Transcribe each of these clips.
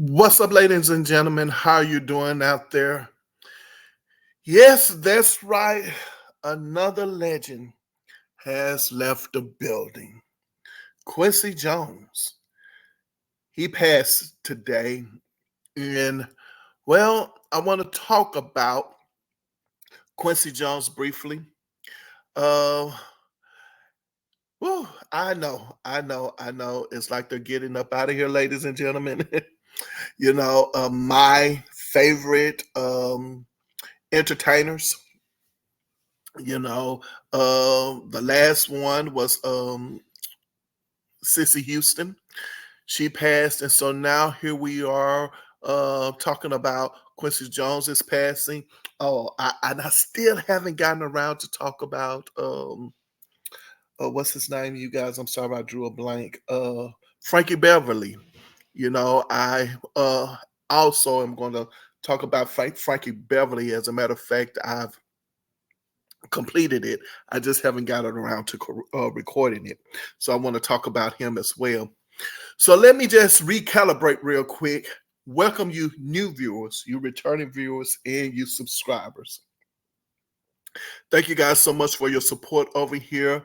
What's up, ladies and gentlemen? How are you doing out there? Yes, that's right. Another legend has left the building. Quincy Jones. He passed today. And, well, I want to talk about Quincy Jones briefly. Uh, I know. It's like they're getting up out of here, ladies and gentlemen. My favorite entertainers. You know, the last one was Sissy Houston. She passed, and so now here we are talking about Quincy Jones's passing. Oh, and I still haven't gotten around to talk about what's his name, you guys? I'm sorry, I drew a blank. Frankie Beverly. I also am going to talk about Frankie Beverly. As a matter of fact, I've completed it. I just haven't gotten around to recording it. So I want to talk about him as well. So let me just recalibrate real quick. Welcome you new viewers, you returning viewers, and you subscribers. Thank you guys so much for your support over here.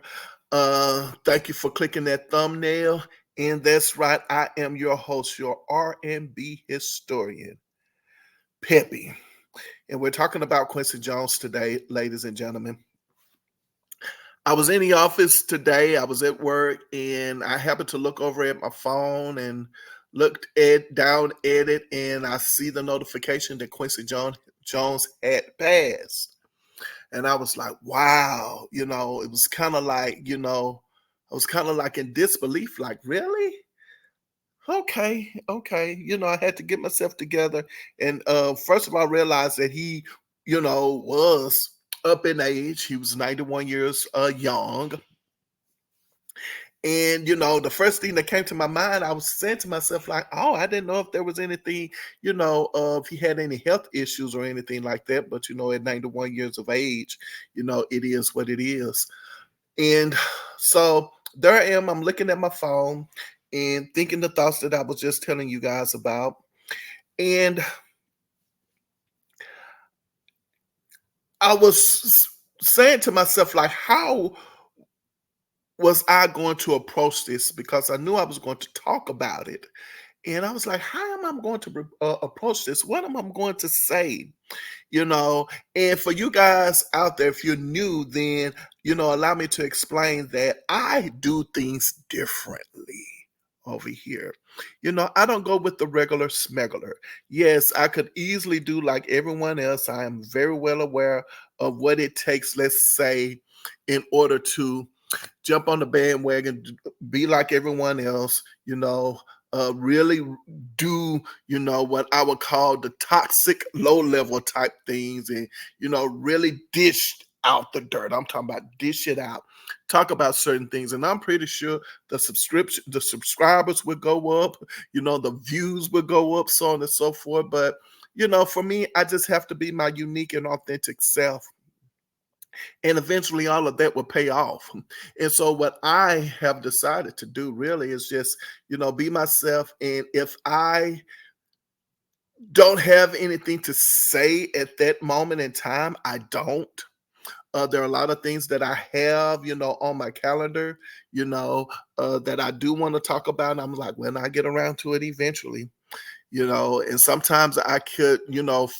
Thank you for clicking that thumbnail. And that's right, I am your host, your R&B historian, Peppy. And we're talking about Quincy Jones today, ladies and gentlemen. I was in the office today. I was at work, and I happened to look over at my phone and looked down at it, and I see the notification that Jones had passed. And I was like, wow, it was kind of like, I was kind of like in disbelief, like, really? Okay. I had to get myself together. And first of all, I realized that he, was up in age. He was 91 years young. And the first thing that came to my mind, I was saying to myself, like, oh, I didn't know if there was anything, if he had any health issues or anything like that. But at 91 years of age, it is what it is. And so there I am. I'm looking at my phone and thinking the thoughts that I was just telling you guys about. And I was saying to myself, like, how was I going to approach this? Because I knew I was going to talk about it. And I was like, how am I going to approach this? What am I going to say? And for you guys out there, if you're new, then, allow me to explain that I do things differently over here. I don't go with the regular smuggler. Yes, I could easily do like everyone else. I am very well aware of what it takes, let's say, in order to jump on the bandwagon, be like everyone else, really do, what I would call the toxic low level type things and, really dish out the dirt. I'm talking about dish it out, talk about certain things. And I'm pretty sure the subscribers would go up, the views would go up, so on and so forth. But, for me, I just have to be my unique and authentic self, and eventually all of that will pay off. And so what I have decided to do really is just, be myself. And if I don't have anything to say at that moment in time, I don't. There are a lot of things that I have, on my calendar, that I do want to talk about. And I'm like, when I get around to it eventually, and sometimes I could,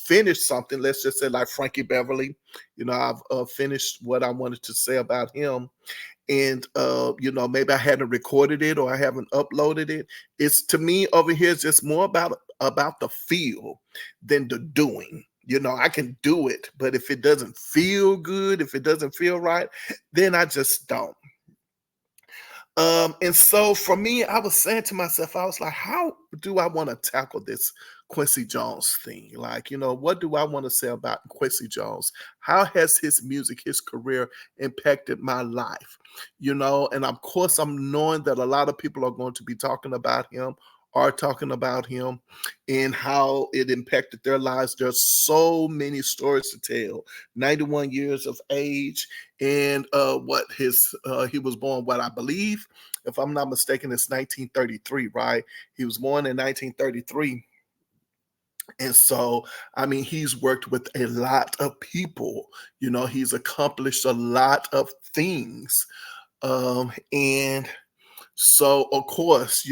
finish something. Let's just say like Frankie Beverly, I've finished what I wanted to say about him. And, maybe I hadn't recorded it or I haven't uploaded it. It's, to me, over here, it's just more about the feel than the doing. I can do it, but if it doesn't feel good, if it doesn't feel right, then I just don't. And so for me, I was saying to myself, I was like, how do I want to tackle this Quincy Jones thing? Like, what do I want to say about Quincy Jones? How has his music, his career impacted my life? And of course, I'm knowing that a lot of people are going to be talking about him, are talking about him and how it impacted their lives. There's so many stories to tell. 91 years of age, and he was born, what I believe, if I'm not mistaken, it's 1933, right? He was born in 1933. And so, I mean, he's worked with a lot of people. He's accomplished a lot of things. And so, of course,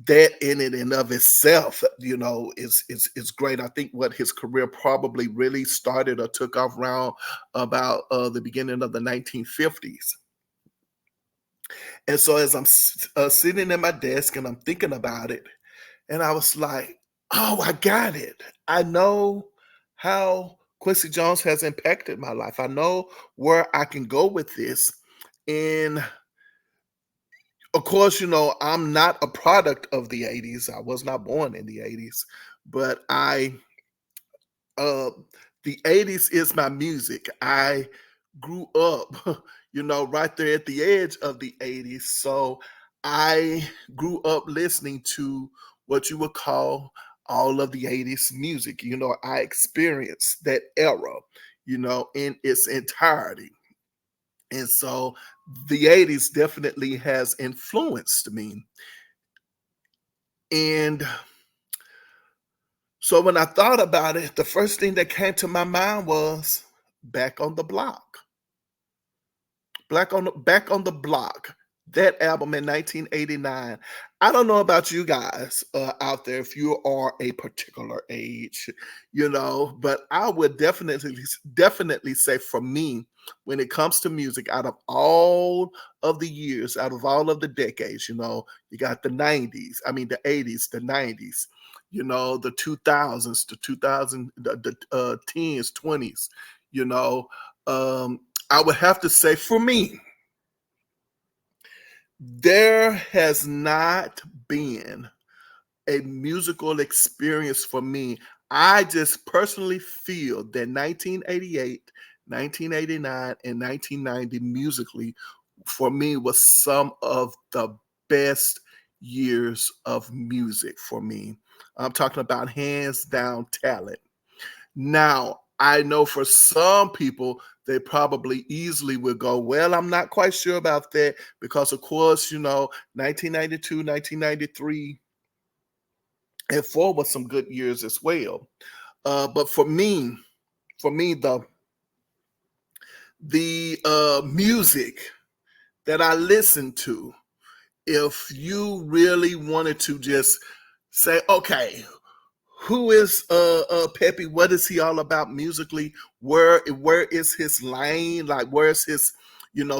that in it and of itself, is great. I think what his career probably really started or took off around about the beginning of the 1950s. And so, as I'm sitting at my desk and I'm thinking about it, and I was like, "Oh, I got it. I know how Quincy Jones has impacted my life. I know where I can go with this." And of course, I'm not a product of the 80s. I was not born in the 80s, but uh the 80s is my music. I grew up, right there at the edge of the 80s. So I grew up listening to what you would call all of the 80s music. I experienced that era, in its entirety. And so the 80s definitely has influenced me. And so when I thought about it, the first thing that came to my mind was Back on the Block. Back on the Block. That album in 1989. I don't know about you guys out there if you are a particular age, but I would definitely say for me, when it comes to music, out of all of the years, out of all of the decades, you got the 90s, I mean the 80s, the 90s, the 2000s, the 2000, the 10s, 20s, you know. I would have to say for me, there has not been a musical experience for me. I just personally feel that 1988, 1989, and 1990 musically for me was some of the best years of music for me. I'm talking about hands down talent. Now, I know for some people, they probably easily would go, well, I'm not quite sure about that because, of course, 1992, 1993, and 4 was some good years as well. But for me, the music that I listened to, if you really wanted to just say, okay, who is Pepe? What is he all about musically? Where is his lane? Like where's his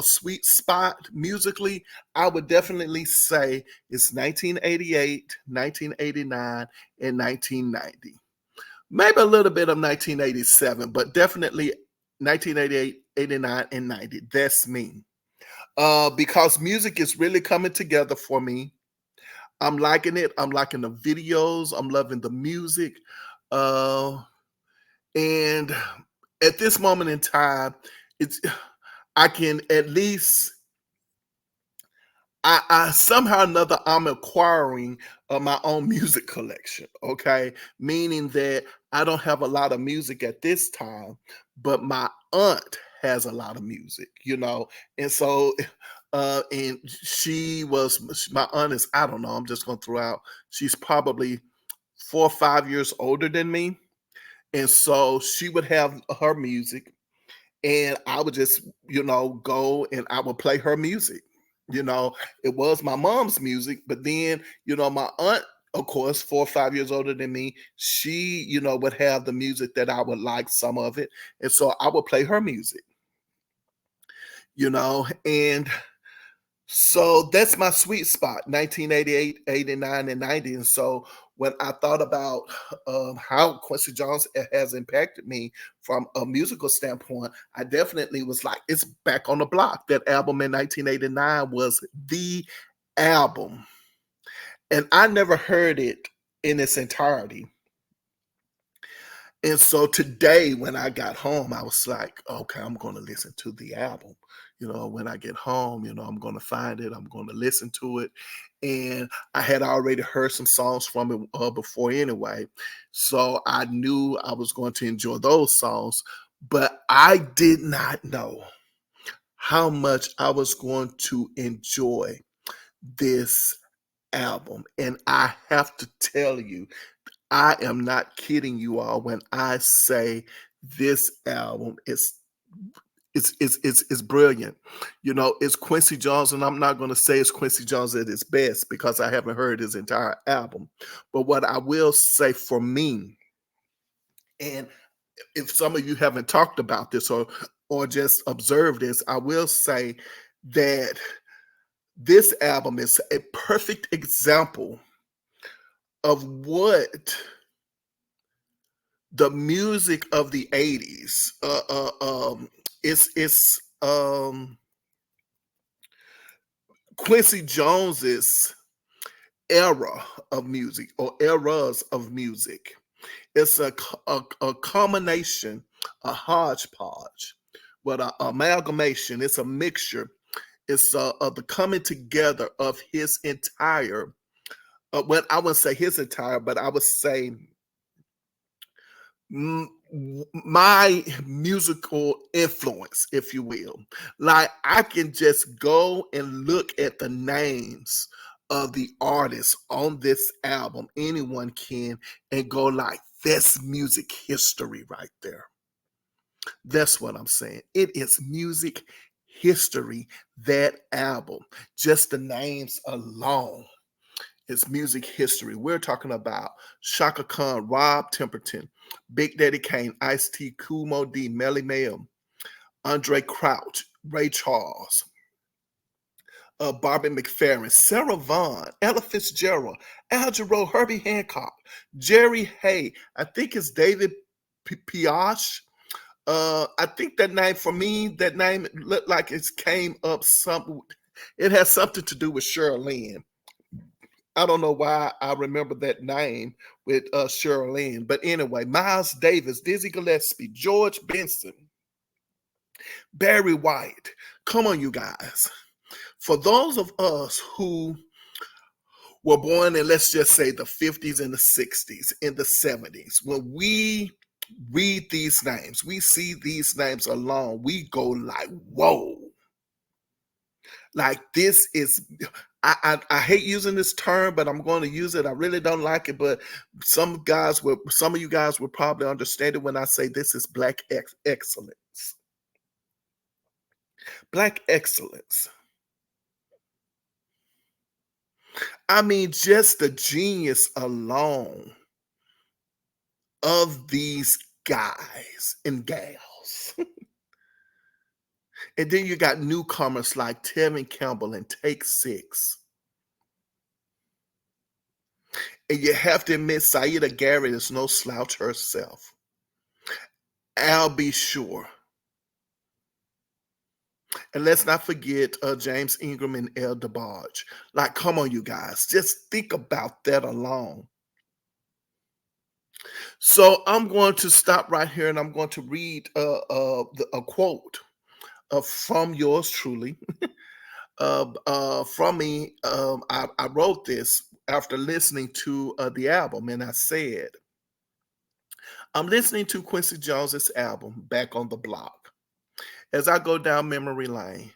sweet spot musically? I would definitely say it's 1988, 1989, and 1990. Maybe a little bit of 1987, but definitely 1988, 89, and 90. That's me. Because music is really coming together for me. I'm liking it. I'm liking the videos. I'm loving the music. Uh, and at this moment in time, it's I can at least I somehow or another I'm acquiring my own music collection. Okay, meaning that I don't have a lot of music at this time, but my aunt has a lot of music. And so and my aunt is, I don't know, I'm just gonna throw out, she's probably 4 or 5 years older than me. And so she would have her music, and I would just, go and I would play her music. You know, it was my mom's music, but then, my aunt, of course, 4 or 5 years older than me, she, would have the music that I would like, some of it. And so I would play her music, and so that's my sweet spot, 1988, 89, and 90. And so when I thought about how Quincy Jones has impacted me from a musical standpoint, I definitely was like, it's Back on the Block. That album in 1989 was the album. And I never heard it in its entirety. And so today, when I got home, I was like, okay, I'm going to listen to the album. When I get home, I'm going to find it, I'm going to listen to it. And I had already heard some songs from it before anyway. So I knew I was going to enjoy those songs. But I did not know how much I was going to enjoy this album. And I have to tell you, I am not kidding you all when I say this album is brilliant. You know, it's Quincy Jones, and I'm not going to say it's Quincy Jones at his best because I haven't heard his entire album. But what I will say for me, and if some of you haven't talked about this or just observed this, I will say that this album is a perfect example of what the music of the 80s it's Quincy Jones's era of music or eras of music. It's a combination, a hodgepodge, but an amalgamation. It's a mixture. It's the coming together of his entire, well, I wouldn't say his entire, but I would say my musical influence, if you will. Like I can just go and look at the names of the artists on this album. Anyone can, and go like, that's music history right there. That's what I'm saying. It is music history, that album. Just the names alone. It's music history. We're talking about Shaka Khan, Rob Temperton, Big Daddy Kane, Ice-T, Kumo D, Melly Mel, Andre Crouch, Ray Charles, Bobby McFerrin, Sarah Vaughan, Ella Fitzgerald, Al Jarreau, Herbie Hancock, Jerry Hay. I think it's David Piash. I think that name, for me, that name looked like it came up some. It has something to do with Cheryl. I don't know why I remember that name with Cheryl, but anyway, Miles Davis, Dizzy Gillespie, George Benson, Barry White. Come on, you guys. For those of us who were born in, let's just say, the 50s and the 60s, in the 70s, when we read these names, we see these names alone, we go like, whoa. Like this is, I hate using this term, but I'm going to use it. I really don't like it, but some of you guys will probably understand it when I say this is black excellence. Black excellence. I mean, just the genius alone of these guys and gals. And then you got newcomers like Tevin Campbell and Take Six. And you have to admit, Saida Garrett is no slouch herself. I'll be sure. And let's not forget James Ingram and El DeBarge. Like, come on, you guys. Just think about that alone. So I'm going to stop right here and I'm going to read a quote from yours truly. From me, I wrote this after listening to the album, and I said, I'm listening to Quincy Jones's album, Back on the Block. As I go down memory lane,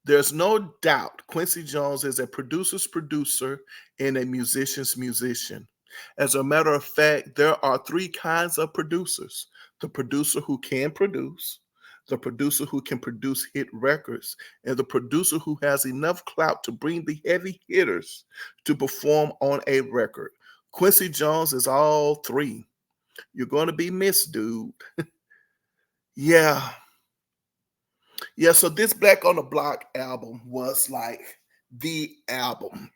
there's no doubt Quincy Jones is a producer's producer and a musician's musician. As a matter of fact, there are three kinds of producers: the producer who can produce, the producer who can produce hit records, and the producer who has enough clout to bring the heavy hitters to perform on a record. Quincy Jones is all three. You're going to be missed, dude. Yeah. Yeah, so this Black on the Block album was like the album.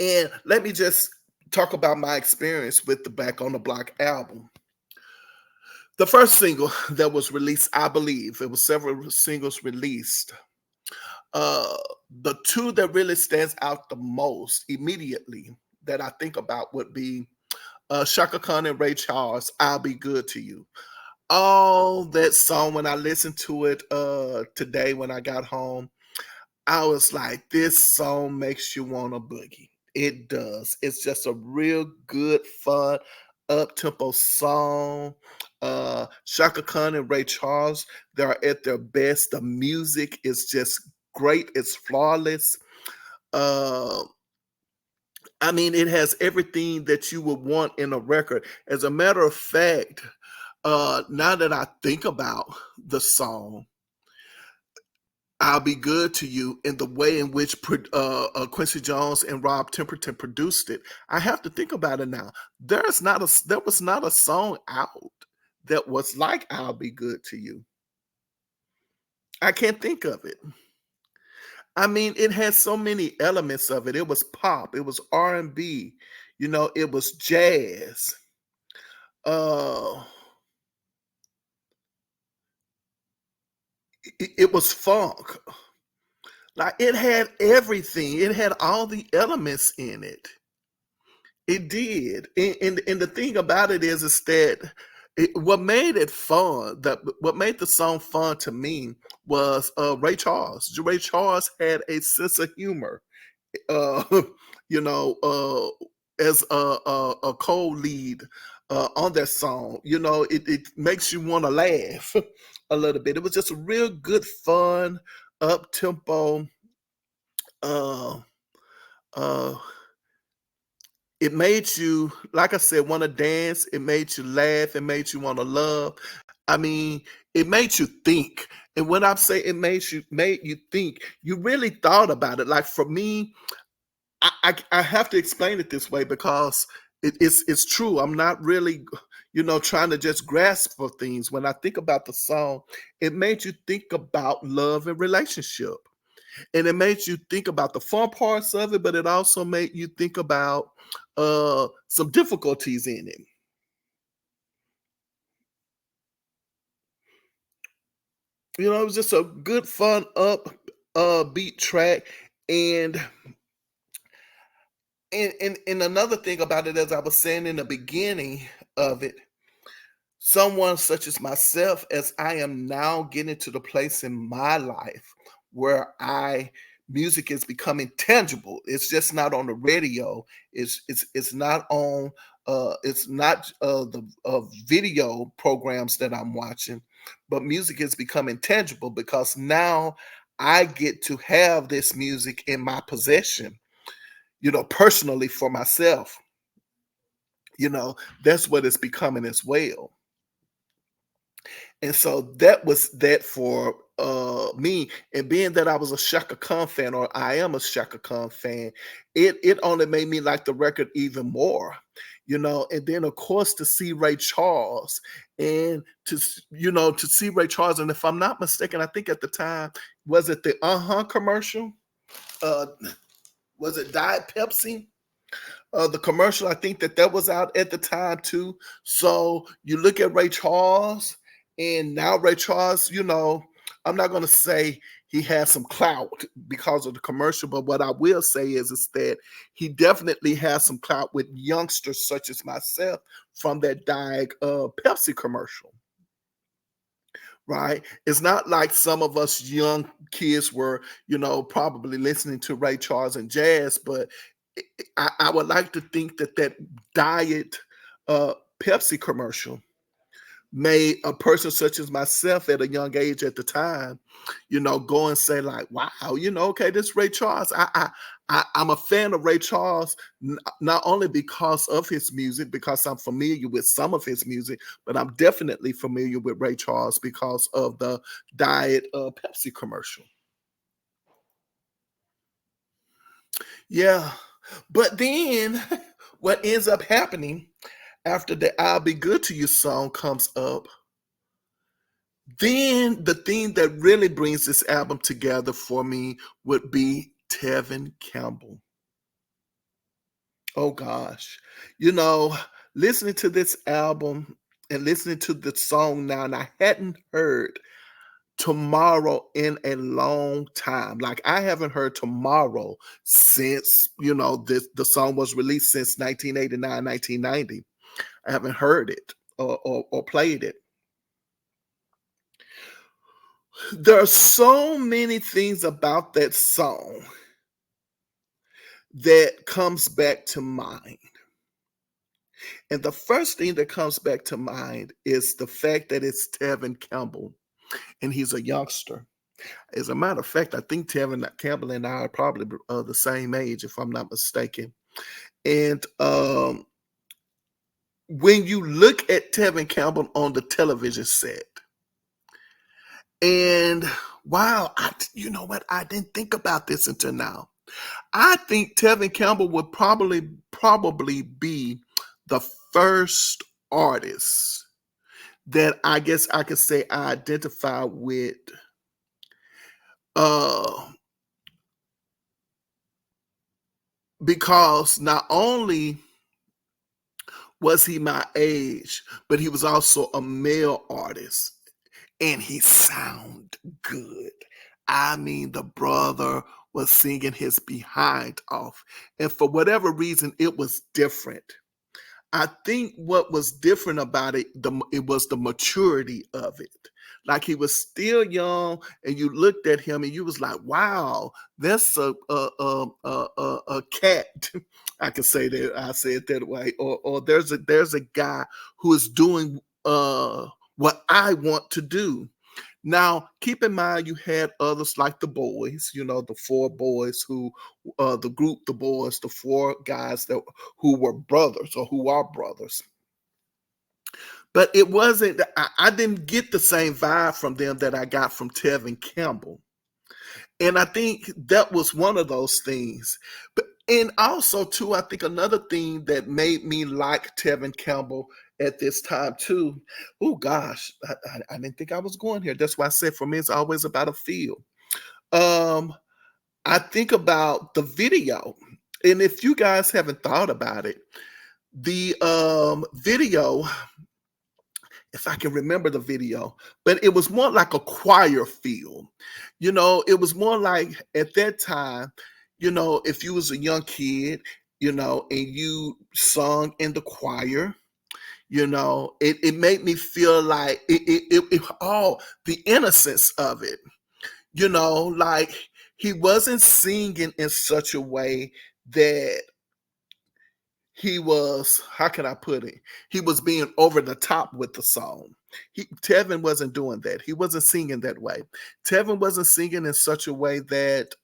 And let me just talk about my experience with the Back on the Block album. The first single that was released, I believe, it was several singles released. Uh, the two that really stands out the most immediately that I think about would be Shaka Khan and Ray Charles, I'll Be Good to You. Oh, that song, when I listened to it today when I got home, I was like, this song makes you want to boogie. It does. It's just a real good, fun, up-tempo song. Shaka Khan and Ray Charles, they're at their best. The music is just great. It's flawless. Uh, I mean, it has everything that you would want in a record. As a matter of fact, now that I think about the song, I'll Be Good to You, and the way in which Quincy Jones and Rob Temperton produced it, I have to think about it now. There was not a song out that was like I'll Be Good to You. I can't think of it. I mean, it had so many elements of it. It was pop, it was R&B, it was jazz. Uh, it was funk. Like it had everything. It had all the elements in it. It did. And the thing about it is that what made it fun, what made the song fun to me was Ray Charles. Ray Charles had a sense of humor. uh, you know, as a co-lead on that song. It makes you want to laugh a little bit. It was just a real good, fun, up tempo. Uh, uh, it made you, like I said, want to dance. It made you laugh. It made you want to love. I mean, it made you think. And when I say it made you think, you really thought about it. Like for me, I have to explain it this way because it's true. I'm not really, trying to just grasp for things. When I think about the song, it made you think about love and relationship. And it made you think about the fun parts of it, but it also made you think about some difficulties in it. It was just a good, fun, up beat track. And and another thing about it, as I was saying in the beginning of it, someone such as myself, as I am now getting to the place in my life where I music is becoming tangible. It's just not on the radio. It's not on it's not the video programs that I'm watching, but music is becoming tangible because now I get to have this music in my possession, personally for myself. You know, that's what it's becoming as well. And so that was that for me. And being that I was a Shaka Khan fan, or I am a Shaka Khan fan, it only made me like the record even more. And then of course to see Ray Charles and to see Ray Charles, and if I'm not mistaken, I think at the time, was it the commercial? Uh was it Diet Pepsi? The commercial, I think that was out at the time too. So you look at Ray Charles, and now Ray Charles, I'm not going to say he has some clout because of the commercial, but what I will say is that he definitely has some clout with youngsters such as myself from that Diet Pepsi commercial. Right? It's not like some of us young kids were, probably listening to Ray Charles and jazz, but I would like to think that that Diet Pepsi commercial made a person such as myself at a young age at the time, go and say like, "Wow, okay, this Ray Charles. I'm a fan of Ray Charles, not only because of his music, because I'm familiar with some of his music, but I'm definitely familiar with Ray Charles because of the Diet Pepsi commercial." Yeah, but then what ends up happening after the "I'll Be Good to You" song comes up, then the thing that really brings this album together for me would be Tevin Campbell. Oh gosh. You know, Listening to this album and listening to the song now, and I hadn't heard Tomorrow in a long time. Like I haven't heard Tomorrow since, the song was released since 1989, 1990. I haven't heard it or played it. There are so many things about that song that comes back to mind. And the first thing that comes back to mind is the fact that it's Tevin Campbell and he's a youngster. As a matter of fact, I think Tevin Campbell and I are probably the same age, if I'm not mistaken. And when you look at Tevin Campbell on the television set, and wow, you know what? I didn't think about this until now. I think Tevin Campbell would probably be the first artist that I guess I could say I identify with uh because not only was he my age, but he was also a male artist and he sound good. I mean, the brother was singing his behind off. And for whatever reason, it was different. I think what was different about it, it was the maturity of it. Like he was still young, and you looked at him, and you was like, "Wow, that's a cat." I can say that. I say it that way. Or there's a guy who is doing what I want to do. Now, keep in mind, you had others like the boys, the four boys the group, the boys, the four guys who were brothers or who are brothers. But it wasn't, I didn't get the same vibe from them that I got from Tevin Campbell. And I think that was one of those things. And also, too, I think another thing that made me like Tevin Campbell at this time, too. Oh, gosh, I didn't think I was going here. That's why I said for me, it's always about a feel. Um, I think about the video. And if you guys haven't thought about it, the video, if I can remember the video, but it was more like a choir feel. It was more like at that time, if you was a young kid, and you sung in the choir, it made me feel like all the innocence of it, like he wasn't singing in such a way that he was, how can I put it? He was being over the top with the song. Tevin wasn't doing that. He wasn't singing that way. Tevin wasn't singing in such a way that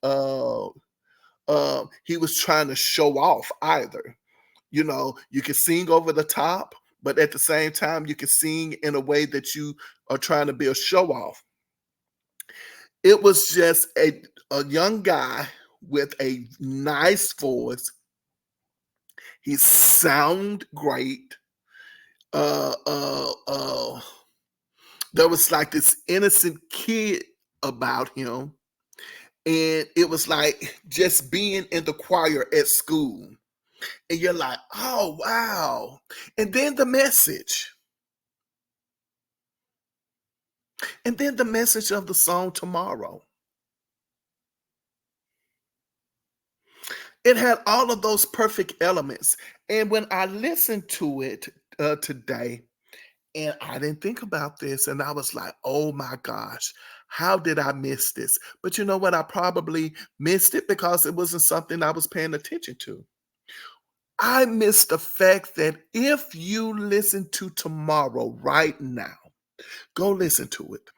he was trying to show off either. You can sing over the top, but at the same time, you can sing in a way that you are trying to be a show off. It was just a young guy with a nice voice. He sound great. Uh, uh, uh, there was like this innocent kid about him, and it was like just being in the choir at school, and you're like, oh wow! And then the message, of the song "Tomorrow." It had all of those perfect elements, and when I listened to it today, and I didn't think about this, and I was like, "Oh my gosh, how did I miss this?" But you know what? I probably missed it because it wasn't something I was paying attention to. I missed the fact that if you listen to Tomorrow right now, go listen to it.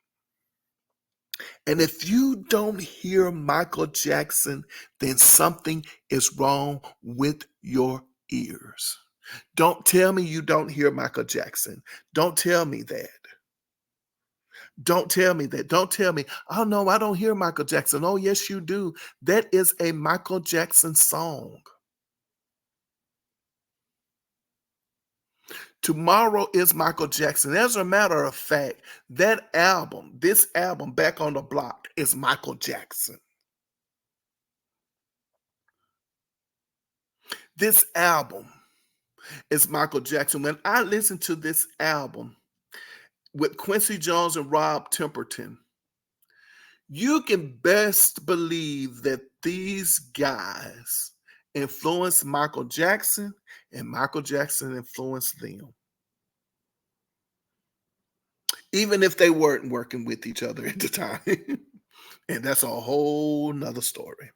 And if you don't hear Michael Jackson, then something is wrong with your ears. Don't tell me you don't hear Michael Jackson. Don't tell me that. Don't tell me that. Don't tell me, oh no, I don't hear Michael Jackson. Oh, yes, you do. That is a Michael Jackson song. Tomorrow is Michael Jackson. As a matter of fact, this album, Back on the Block, is Michael Jackson. This album is Michael Jackson. When I listen to this album with Quincy Jones and Rob Temperton, you can best believe that these guys influenced Michael Jackson and Michael Jackson influenced them. Even if they weren't working with each other at the time. And that's a whole nother story.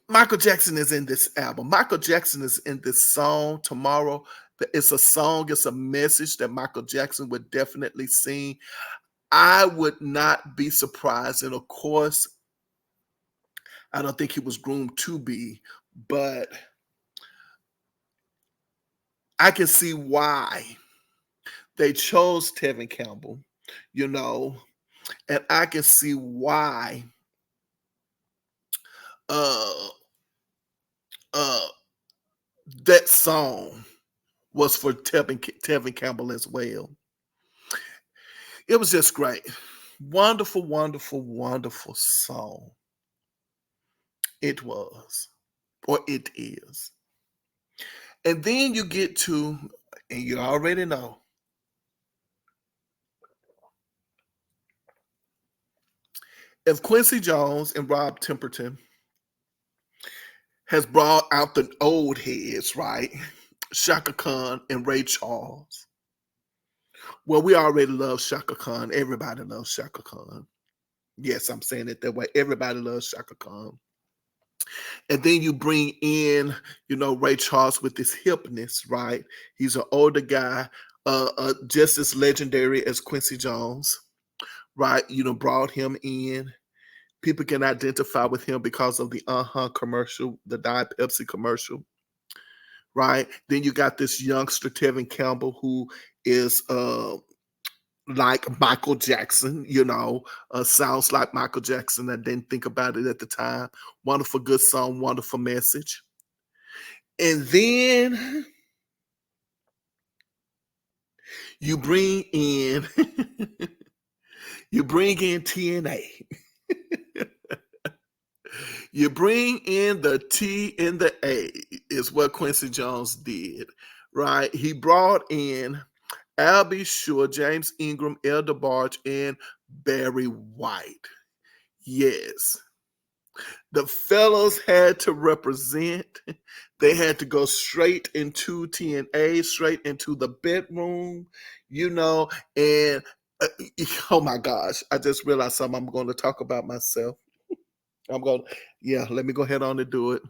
Michael Jackson is in this album. Michael Jackson is in this song Tomorrow. It's a song, it's a message that Michael Jackson would definitely sing. I would not be surprised. And of course, I don't think he was groomed to be, but I can see why they chose Tevin Campbell, you know, and I can see why uh uh that song was for Tevin Campbell as well. It was just great. Wonderful, wonderful, wonderful song. It was, or it is. And then you get to, and you already know, if Quincy Jones and Rob Temperton has brought out the old heads, right? Shaka Khan and Ray Charles. Well, we already love Shaka Khan. Everybody loves Shaka Khan. Yes, I'm saying it that way. Everybody loves Shaka Khan. And then you bring in, Ray Charles with his hipness, right? He's an older guy, just as legendary as Quincy Jones, right? Brought him in. People can identify with him because of the commercial, the Diet Pepsi commercial, right? Then you got this youngster, Tevin Campbell, who is like Michael Jackson, sounds like Michael Jackson. I didn't think about it at the time. Wonderful, good song, wonderful message. And then you bring in you bring in TNA. You bring in the T and the A is what Quincy Jones did, right? He brought in Albie Shore, James Ingram, El DeBarge, and Barry White. Yes. The fellows had to represent. They had to go straight into TNA, straight into the bedroom, and oh my gosh, I just realized something. I'm going to talk about myself. Let me go ahead on and do it.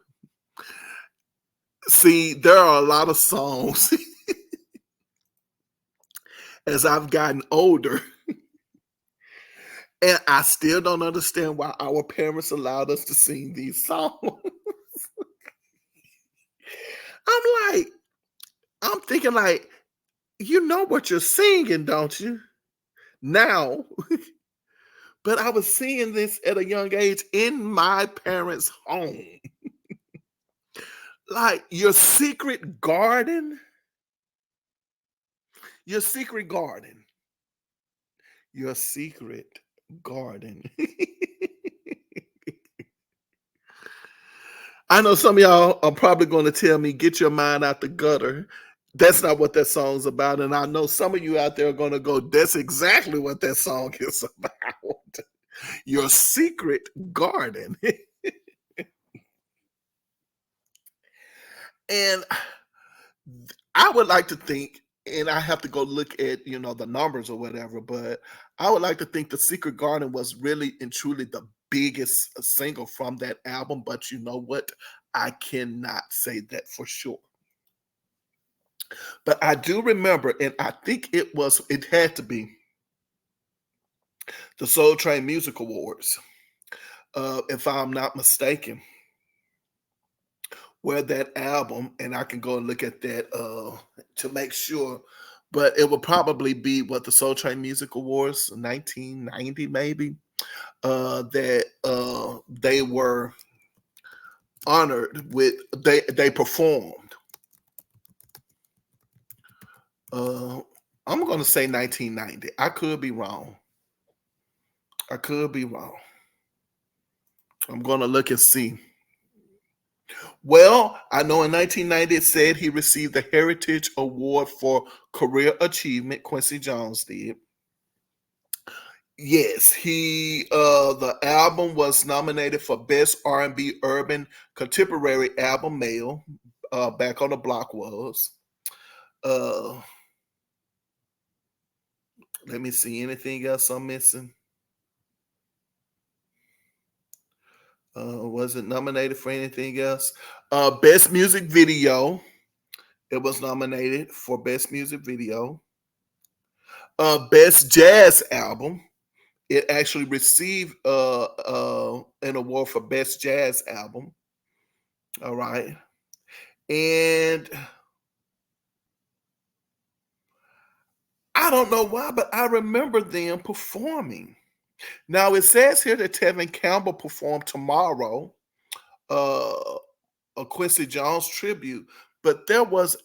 See, there are a lot of songs as I've gotten older, and I still don't understand why our parents allowed us to sing these songs. I'm like, I'm thinking like, you know what you're singing, don't you? Now, but I was seeing this at a young age in my parents' home. Like your secret garden, your secret garden, your secret garden. I know some of y'all are probably going to tell me, get your mind out the gutter. That's not what that song's about. And I know some of you out there are going to go, that's exactly what that song is about. Your secret garden. And I would like to think, and I have to go look at, the numbers or whatever, but I would like to think the Secret Garden was really and truly the biggest single from that album. But you know what? I cannot say that for sure. But I do remember, and I think it had to be the Soul Train Music Awards, if I'm not mistaken, where that album, and I can go and look at that to make sure, but it would probably be what the Soul Train Music Awards, 1990 maybe, that they were honored with, they performed. I'm going to say 1990. I could be wrong. I could be wrong. I'm going to look and see. Well, I know in 1990 it said he received the Heritage Award for Career Achievement. Quincy Jones did. Yes, the album was nominated for Best R&B Urban Contemporary Album Male. Back on the Block was. Let me see, anything else I'm missing? Was it nominated for anything else? Best Music Video. It was nominated for Best Music Video. Best Jazz Album. It actually received an award for best jazz album. All right, and I don't know why, but I remember them performing. Now it says here that Tevin Campbell performed tomorrow, uh, a Quincy Jones tribute, but there was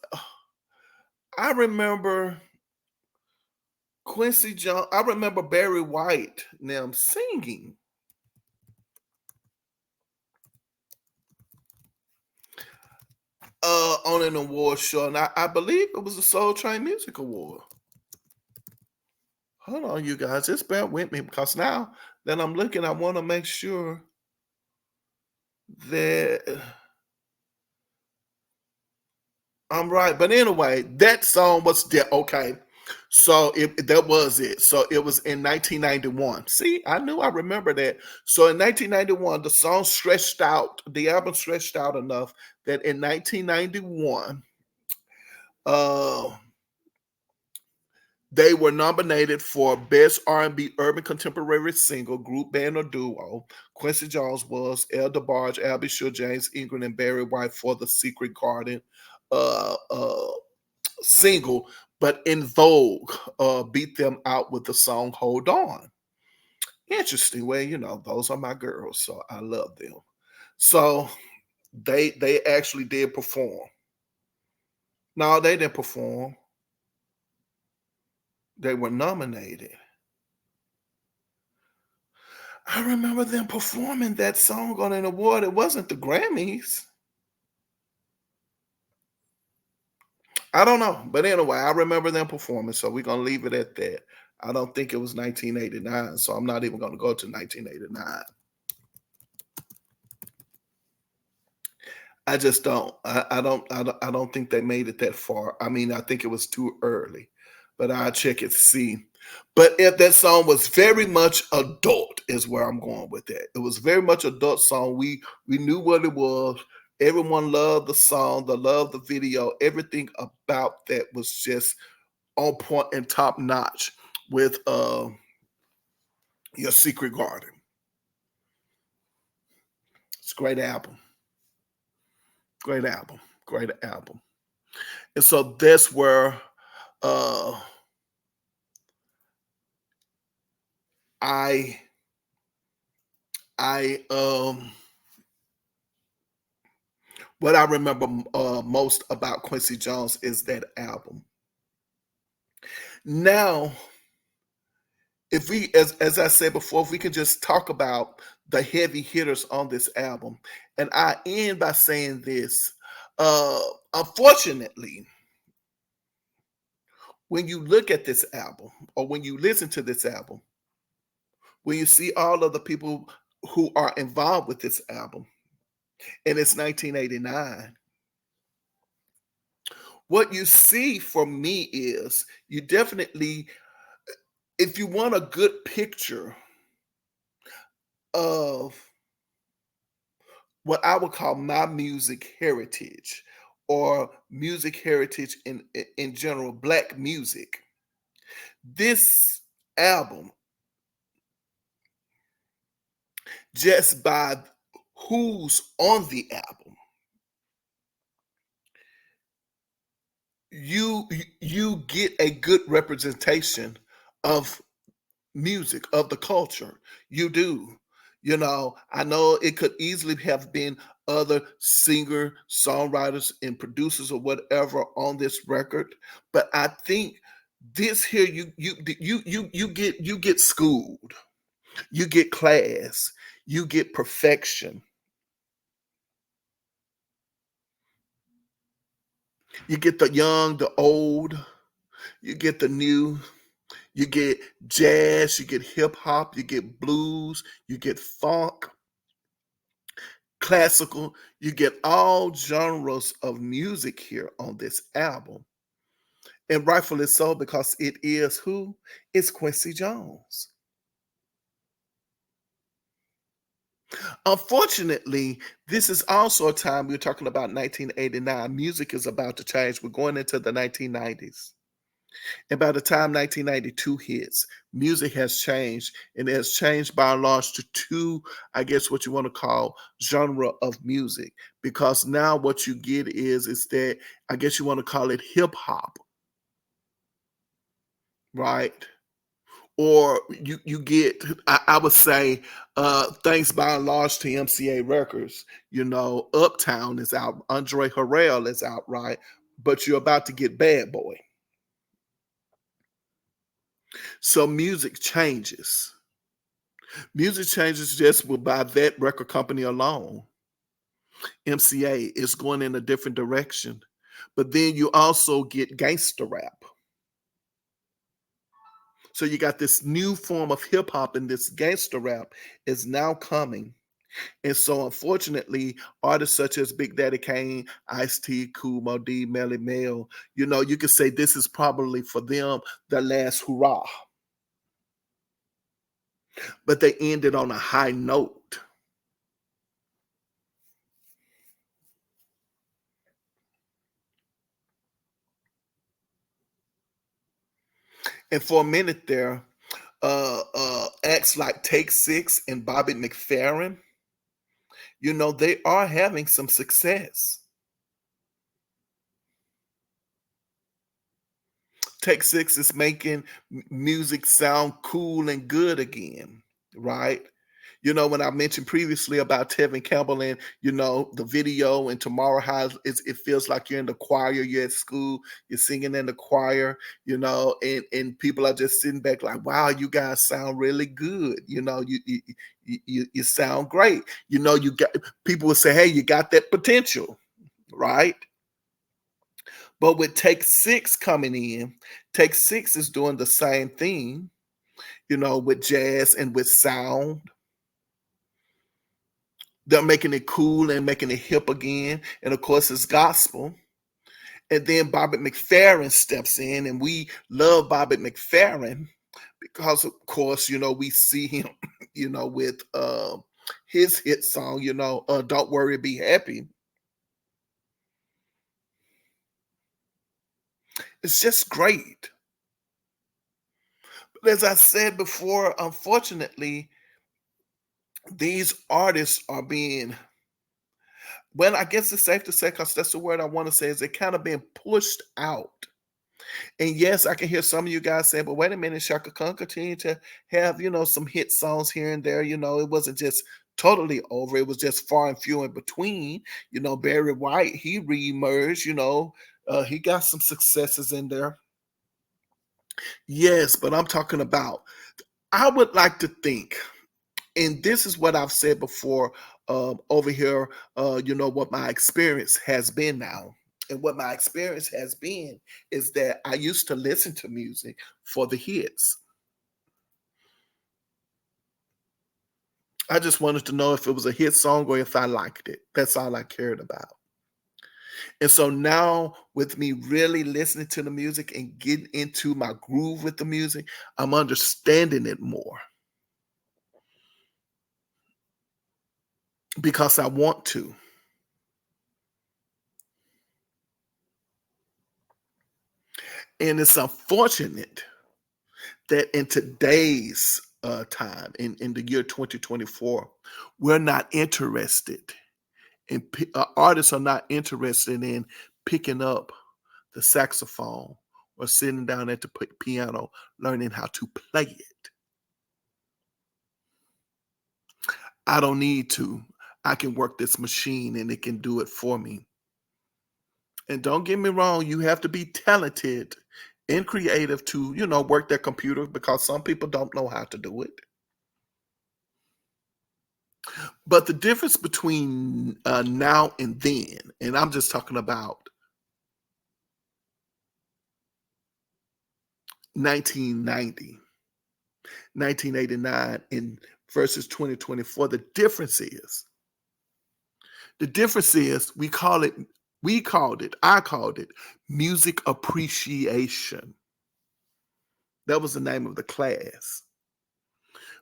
I remember Quincy Jones. I remember Barry White them singing on an award show, and I believe it was the Soul Train Music Award. Hold on, you guys, just bear with me because now that I'm looking, I want to make sure that I'm right. But anyway, that song was there. Okay. So that was it. So it was in 1991. See, I knew I remember that. So in 1991, the song stretched out, the album stretched out enough that in 1991, uh, they were nominated for Best R&B Urban Contemporary Single, Group Band or Duo. Quincy Jones was, El DeBarge, Albie Shore, James Ingram, and Barry White for the Secret Garden uh, uh, single, but In Vogue beat them out with the song Hold On. Interesting. Well, those are my girls, so I love them. So they actually did perform. No, they didn't perform. They were nominated. I remember them performing that song on an award. It wasn't the Grammys. I don't know. But anyway, I remember them performing. So we're going to leave it at that. I don't think it was 1989. So I'm not even going to go to 1989. I just don't. I don't think they made it that far. I mean, I think it was too early, but I'll check it to see. But if that song was very much adult, is where I'm going with that. It was very much adult song. We knew what it was. Everyone loved the song, they loved the video. Everything about that was just on point and top notch with Your Secret Garden. It's a great album. Great album. Great album. And so that's where uh I I what I remember most about Quincy Jones is that album. Now, if we, as I said before, if we can just talk about the heavy hitters on this album, and I end by saying this: uh, unfortunately, when you look at this album or when you listen to this album, when you see all of the people who are involved with this album, and it's 1989. What you see for me is you definitely, if you want a good picture of what I would call my music heritage or music heritage in general, black music, this album, just by who's on the album, you get a good representation of music, of the culture. You do. I know it could easily have been other singer, songwriters, and producers or whatever on this record, but I think this here you get schooled, you get class, you get perfection, you get the young, the old, you get the new. You get jazz, you get hip hop, you get blues, you get funk, classical, you get all genres of music here on this album. And rightfully so, because it is who? It's Quincy Jones. Unfortunately, this is also a time we're talking about 1989. Music is about to change. We're going into the 1990s. And by the time 1992 hits, music has changed, and it has changed by and large to two, I guess what you want to call genre of music. Because now what you get is that I guess you want to call it hip hop, right? Or you get I would say thanks by and large to MCA Records, Uptown is out, Andre Harrell is out, right? But you're about to get Bad Boy. So music changes just by that record company alone. MCA is going in a different direction, but then you also get gangster rap. So you got this new form of hip hop, and this gangster rap is now coming. And so, unfortunately, artists such as Big Daddy Kane, Ice T, Kool Moe D, Melly Mel, you could say this is probably for them the last hurrah. But they ended on a high note. And for a minute there, acts like Take Six and Bobby McFerrin, they are having some success. Take Six is making music sound cool and good again, right? When I mentioned previously about Tevin Campbell and the video and Tomorrow How it feels like you're in the choir, you're at school, you're singing in the choir, and people are just sitting back like, wow, you guys sound really good. You sound great. You got people will say, hey, you got that potential, right? But with Take Six coming in, Take Six is doing the same thing, with jazz and with sound. They're making it cool and making it hip again. And of course, it's gospel. And then Bobby McFerrin steps in, and we love Bobby McFerrin because, of course, we see him, with his hit song, Don't Worry, Be Happy. It's just great. But as I said before, unfortunately, these artists are being, well, I guess it's safe to say, because that's the word I want to say, is they're kind of being pushed out. And yes, I can hear some of you guys saying, but wait a minute, Shaka Khan continued to have, some hit songs here and there. It wasn't just totally over. It was just far and few in between. Barry White, he reemerged, he got some successes in there. Yes, but I'm talking about, I would like to think, and this is what I've said before over here, what my experience has been now. And what my experience has been is that I used to listen to music for the hits. I just wanted to know if it was a hit song or if I liked it. That's all I cared about. And so now, with me really listening to the music and getting into my groove with the music, I'm understanding it more because I want to. And it's unfortunate that in today's time, in the year 2024, we're not interested, and artists are not interested in picking up the saxophone or sitting down at the piano, learning how to play it. I don't need to. I can work this machine and it can do it for me. And don't get me wrong, you have to be talented and creative to, work that computer because some people don't know how to do it. But the difference between now and then, and I'm just talking about 1990, 1989, and versus 2024, the difference is I called it music appreciation. That was the name of the class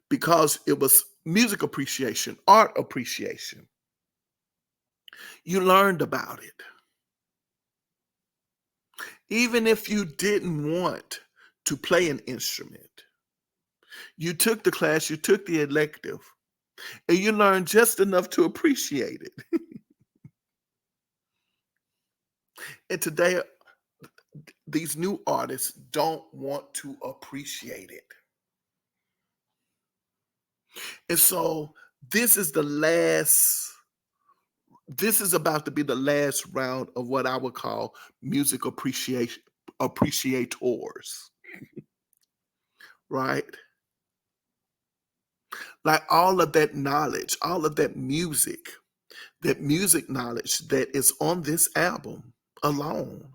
because it was music appreciation, art appreciation. You learned about it. Even if you didn't want to play an instrument, you took the class, you took the elective, and you learned just enough to appreciate it. And today, these new artists don't want to appreciate it. And so this is the last, this is about to be the last round of what I would call music appreciation appreciators, right? Like all of that knowledge, all of that music knowledge that is on this album alone.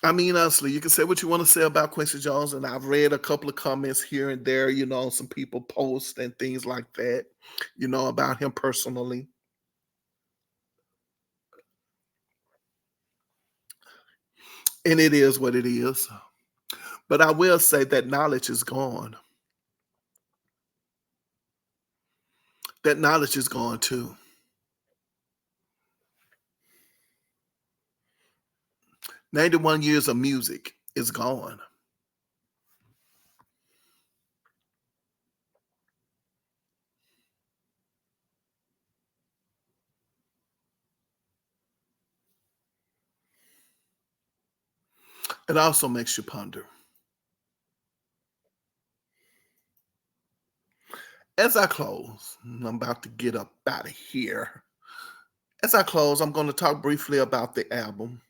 I mean, honestly, you can say what you want to say about Quincy Jones, and I've read a couple of comments here and there, some people post and things like that, about him personally. And it is what it is. But I will say that knowledge is gone. That knowledge is gone too. 91 years of music is gone. It also makes you ponder. As I close, I'm about to get up out of here. As I close, I'm going to talk briefly about the album.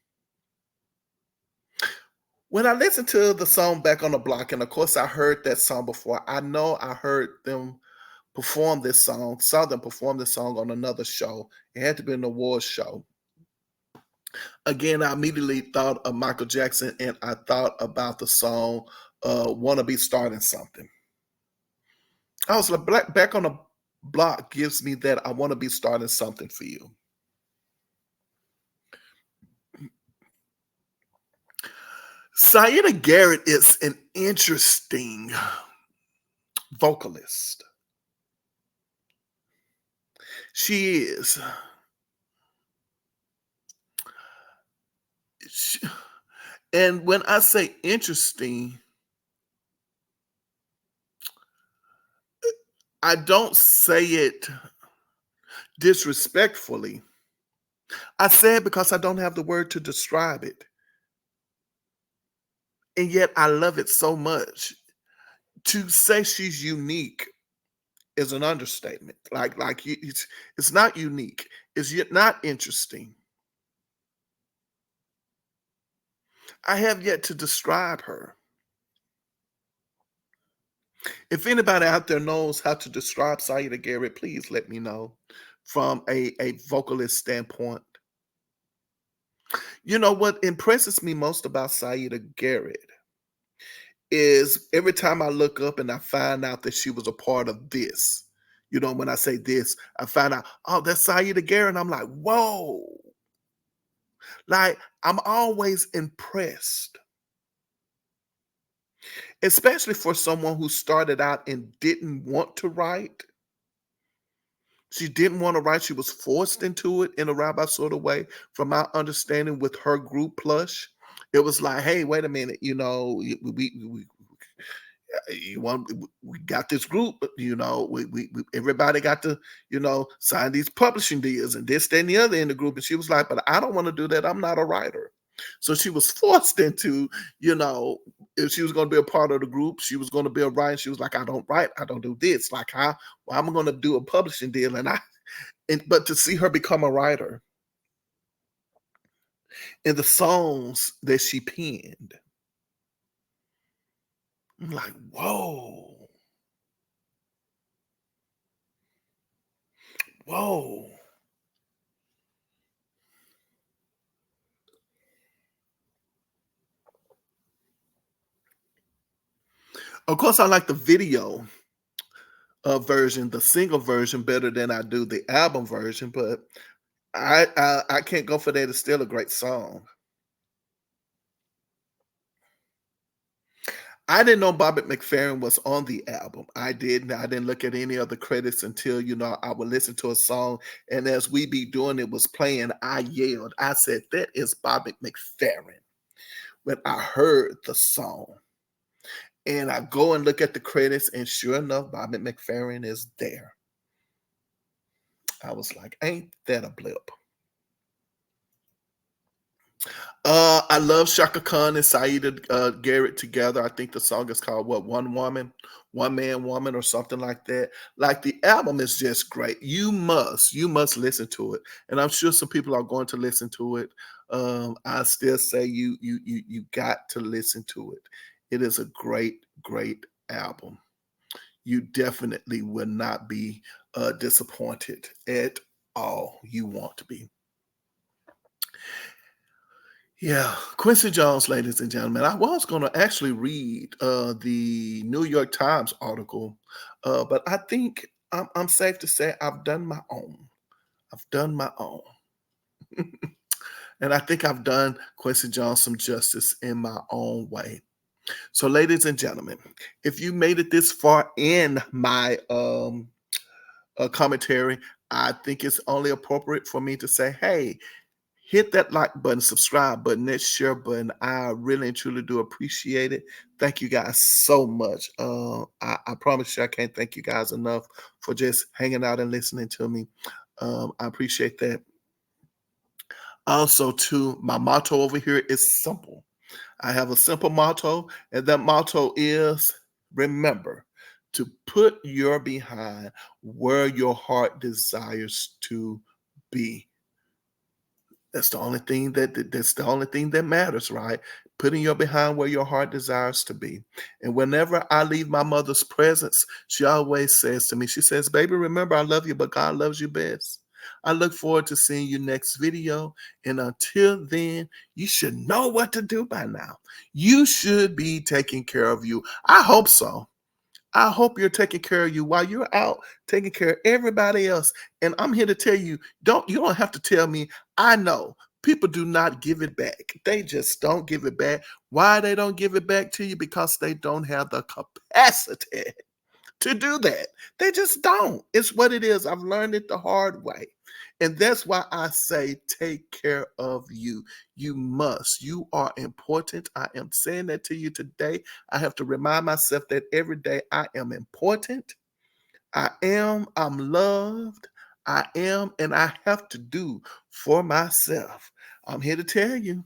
When I listened to the song Back on the Block, and of course I heard that song before, I know I heard them perform this song, saw them perform this song on another show. It had to be an awards show. Again, I immediately thought of Michael Jackson and I thought about the song Wanna Be Starting Something. I was like, Back on the Block gives me that I want to be starting something for you. Saida Garrett is an interesting vocalist. She is. She- and when I say interesting, I don't say it disrespectfully. I say it because I don't have the word to describe it. And yet I love it so much. To say she's unique is an understatement. It's not unique. It's yet not interesting. I have yet to describe her. If anybody out there knows how to describe Saida Garrett, please let me know from a vocalist standpoint. You know what impresses me most about Saida Garrett is every time I look up and I find out that she was a part of this. When I say this, I find out, oh, that's Saida Garrett. And I'm like, whoa. Like, I'm always impressed, especially for someone who started out and didn't want to write. She didn't want to write. She was forced into it in a rabbi sort of way. From my understanding with her group Plush, it was like, hey, wait a minute, you want we got this group, we everybody got to, sign these publishing deals and this, that, and the other in the group. And she was like, but I don't want to do that. I'm not a writer. So she was forced into, if she was going to be a part of the group, she was going to be a writer. She was like, I don't write, I don't do this. Like, how well, I'm going to do a publishing deal. But to see her become a writer and the songs that she penned, I'm like, whoa, whoa. Of course, I like the video version, the single version, better than I do the album version. But I can't go for that. It's still a great song. I didn't know Bobby McFerrin was on the album. I didn't. I didn't look at any of the credits until, I would listen to a song, and as We Be Doing It was playing, I yelled. I said, "That is Bobby McFerrin." When I heard the song, and I go and look at the credits, and sure enough, Bobby McFerrin is there. I was like, "Ain't that a blip?" I love Shaka Khan and Saida Garrett together. I think the song is called what, One Woman, One Man Woman, or something like that. Like, the album is just great. You must listen to it, and I'm sure some people are going to listen to it. I still say you got to listen to it. It is a great, great album. You definitely will not be disappointed at all. You want to be. Yeah, Quincy Jones, ladies and gentlemen. I was going to actually read the New York Times article, but I think I'm safe to say I've done my own. I've done my own. And I think I've done Quincy Jones some justice in my own way. So, ladies and gentlemen, if you made it this far in my commentary, I think it's only appropriate for me to say, hey, hit that like button, subscribe button, that share button. I really and truly do appreciate it. Thank you guys so much. I promise you, I can't thank you guys enough for just hanging out and listening to me. I appreciate that. Also, too, my motto over here is simple. I have a simple motto, and that motto is remember to put your behind where your heart desires to be. That's the only thing that matters, right? Putting your behind where your heart desires to be. And whenever I leave my mother's presence, she always says to me, she says, "Baby, remember I love you, but God loves you best." I look forward to seeing you next video. And until then, you should know what to do by now. You should be taking care of you. I hope so. I hope you're taking care of you while you're out taking care of everybody else. And I'm here to tell you, you don't have to tell me. I know people do not give it back. They just don't give it back. Why they don't give it back to you? Because they don't have the capacity to do that. They just don't. It's what it is. I've learned it the hard way. And that's why I say take care of you. You must. You are important. I am saying that to you today. I have to remind myself that every day I am important. I'm loved. I am, and I have to do for myself. I'm here to tell you,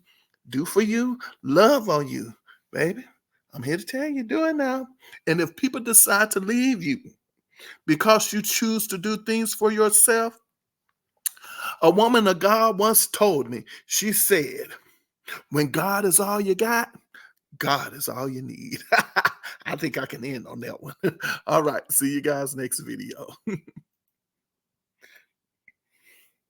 do for you, love on you, baby. I'm here to tell you, do it now. And if people decide to leave you because you choose to do things for yourself, a woman of God once told me, she said, when God is all you got, God is all you need. I think I can end on that one. All right. See you guys next video.